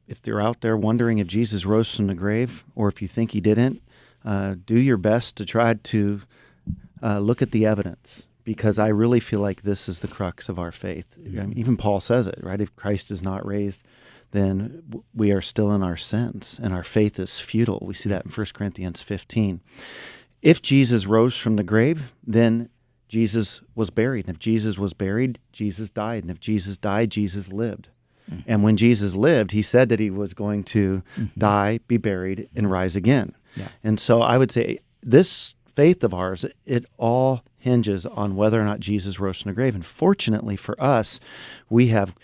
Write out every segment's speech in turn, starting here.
if they're out there wondering if Jesus rose from the grave or if you think he didn't, do your best to try to look at the evidence, because I really feel like this is the crux of our faith. I mean, even Paul says it, right? If Christ is not raised, then we are still in our sins and our faith is futile. We see that in 1 Corinthians 15. If Jesus rose from the grave, then Jesus was buried. And if Jesus was buried, Jesus died. And if Jesus died, Jesus lived. Mm-hmm. And when Jesus lived, he said that he was going to die, be buried, and rise again. Yeah. And so I would say this faith of ours, it all hinges on whether or not Jesus rose from the grave. And fortunately for us, we have,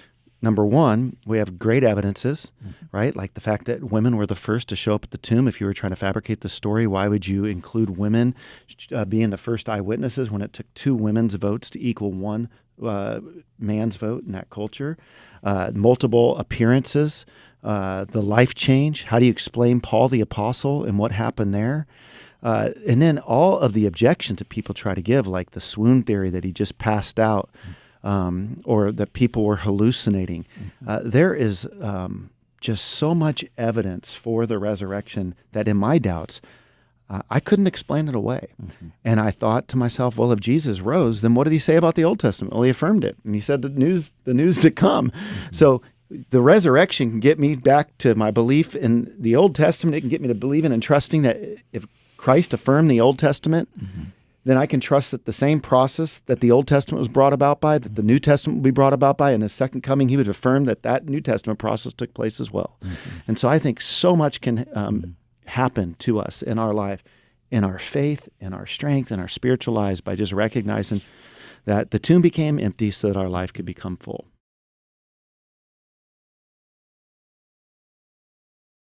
number one, we have great evidences, right? Like the fact that women were the first to show up at the tomb. If you were trying to fabricate the story, why would you include women being the first eyewitnesses when it took 2 women's votes to equal 1 man's vote in that culture? Multiple appearances, the life change. How do you explain Paul the Apostle and what happened there? And then all of the objections that people try to give, like the swoon theory that he just passed out, or that people were hallucinating. There is just so much evidence for the resurrection that in my doubts, I couldn't explain it away. And I thought to myself, well, if Jesus rose, then what did he say about the Old Testament? Well, he affirmed it. And he said the news to come. So the resurrection can get me back to my belief in the Old Testament. It can get me to believing and trusting that if Christ affirmed the Old Testament, then I can trust that the same process that the Old Testament was brought about by, that the New Testament will be brought about by, in his second coming, he would affirm that that New Testament process took place as well. And so I think so much can happen to us in our life, in our faith, in our strength, in our spiritual lives, by just recognizing that the tomb became empty so that our life could become full.